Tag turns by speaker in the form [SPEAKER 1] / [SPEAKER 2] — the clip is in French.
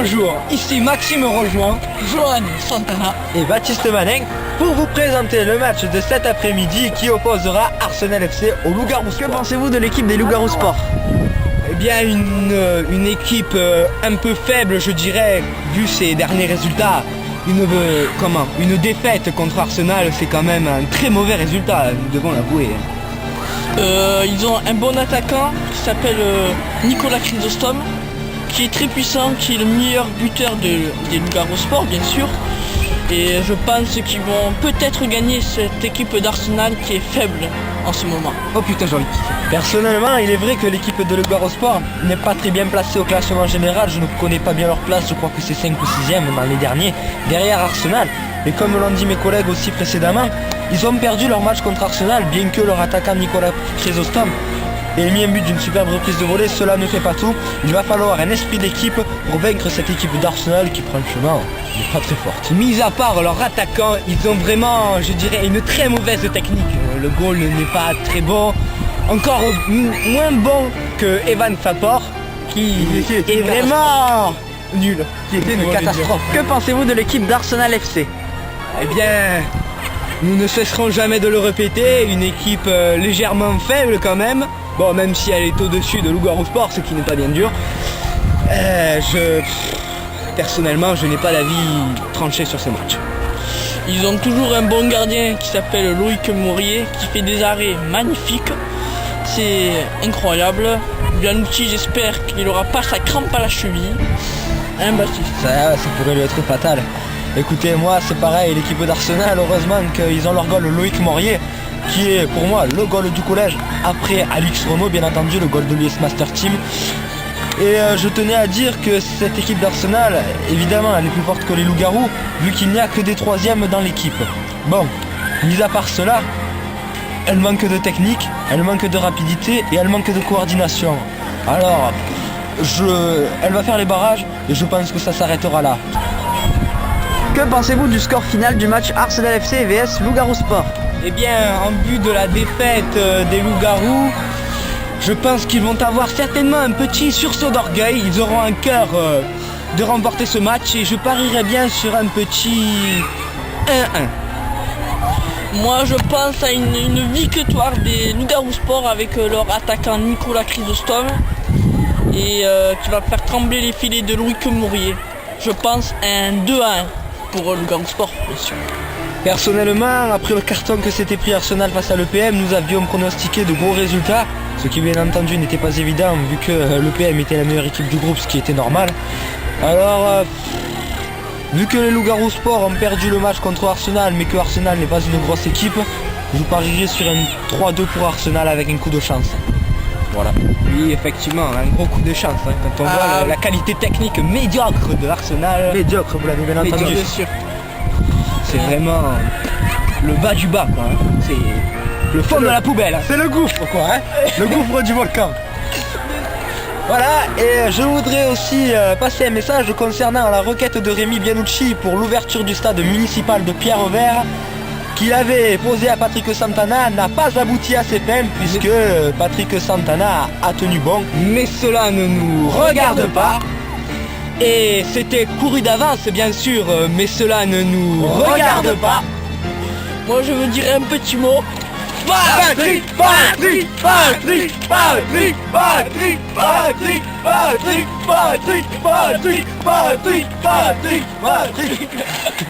[SPEAKER 1] Bonjour, ici Maxime rejoint
[SPEAKER 2] Johan Santana
[SPEAKER 1] et Baptiste Manin pour vous présenter le match de cet après-midi qui opposera Arsenal FC au Loup-Garou Sport.
[SPEAKER 2] Que pensez-vous de l'équipe des Loup-Garou Sport?
[SPEAKER 1] Eh bien une équipe un peu faible, je dirais, vu ses derniers résultats. Une défaite contre Arsenal, c'est quand même un très mauvais résultat, nous devons l'avouer.
[SPEAKER 2] Ils ont un bon attaquant qui s'appelle Nicolas Chrysostome, qui est très puissant, qui est le meilleur buteur des Loup-Garou Sport, bien sûr. Et je pense qu'ils vont peut-être gagner cette équipe d'Arsenal qui est faible en ce moment.
[SPEAKER 1] Oh putain, j'ai envie de kiffer. Personnellement, il est vrai que l'équipe de Loup-Garou Sport n'est pas très bien placée au classement général. Je ne connais pas bien leur place, je crois que c'est 5 ou 6e dans les derniers, derrière Arsenal. Et comme l'ont dit mes collègues aussi précédemment, ils ont perdu leur match contre Arsenal, bien que leur attaquant Nicolas Chrysostome ait mis un but d'une superbe reprise de volée. Cela ne fait pas tout. Il va falloir un esprit d'équipe pour vaincre cette équipe d'Arsenal qui prend le chemin n'est pas très forte. Mis à part leur attaquant, ils ont vraiment, je dirais, une très mauvaise technique. Le goal n'est pas très bon. Encore moins bon que Evan Fapor, qui est vraiment nul. Qui était une catastrophe.
[SPEAKER 2] Que pensez-vous de l'équipe d'Arsenal FC?
[SPEAKER 1] Eh bien, nous ne cesserons jamais de le répéter, une équipe légèrement faible quand même. Bon, même si elle est au-dessus de Loup-Garou Sport, ce qui n'est pas bien dur. Personnellement, je n'ai pas d'avis tranché sur ce match.
[SPEAKER 2] Ils ont toujours un bon gardien qui s'appelle Loïc Mourier, qui fait des arrêts magnifiques. C'est incroyable. Bianucci, j'espère qu'il n'aura pas sa crampe à la cheville. Hein, Baptiste?
[SPEAKER 1] Ça pourrait lui être fatal. Écoutez, moi c'est pareil, l'équipe d'Arsenal, heureusement qu'ils ont leur goal Loïc Mourier, qui est pour moi le goal du collège, après Alix Renault, bien entendu, le goal de l'US Master Team. Et je tenais à dire que cette équipe d'Arsenal, évidemment, elle est plus forte que les Loups-Garous, vu qu'il n'y a que des 3e dans l'équipe. Bon, mis à part cela, elle manque de technique, elle manque de rapidité et elle manque de coordination. Alors, elle va faire les barrages et je pense que ça s'arrêtera là.
[SPEAKER 2] Que pensez-vous du score final du match Arsenal FC vs Loup-Garou Sport?
[SPEAKER 1] Eh bien, en vue de la défaite des Loups-Garous, je pense qu'ils vont avoir certainement un petit sursaut d'orgueil. Ils auront un cœur de remporter ce match et je parierais bien sur un petit 1-1.
[SPEAKER 2] Moi je pense à une victoire des Loup-Garou Sport avec leur attaquant Nicolas Chrysostome et qui va faire trembler les filets de Loïc Mourier. Je pense à un 2-1 pour Loup-Garou Sport, bien sûr.
[SPEAKER 1] Personnellement, après le carton que s'était pris Arsenal face à l'EPM, nous avions pronostiqué de gros résultats, ce qui bien entendu n'était pas évident vu que l'EPM était la meilleure équipe du groupe, ce qui était normal. Alors, vu que les Loup-Garou Sport ont perdu le match contre Arsenal, mais que Arsenal n'est pas une grosse équipe, je parierais sur un 3-2 pour Arsenal avec un coup de chance. Voilà. Oui, effectivement, un gros coup de chance, hein, quand on voit la qualité technique médiocre de Arsenal. Médiocre, vous l'avez bien entendu.
[SPEAKER 2] Bien sûr.
[SPEAKER 1] C'est vraiment le bas du bas, quoi. Hein. C'est le fond de la poubelle. Hein. C'est le gouffre, quoi. Hein. Le gouffre du volcan. Voilà, et je voudrais aussi passer un message concernant la requête de Rémi Bianucci pour l'ouverture du stade municipal de Pierre-Auvert, qu'il avait posé à Patrick Santana, n'a pas abouti à ses fins, puisque Patrick Santana a tenu bon. Mais cela ne nous regarde pas. Et c'était couru d'avance, bien sûr, mais cela ne nous regarde pas.
[SPEAKER 2] Moi je veux dire un petit mot.
[SPEAKER 1] Patrick, Patrick, Patrick, Patrick, Patrick, Patrick, Patrick, Patrick, Patrick, Patrick, Patrick, Patrick.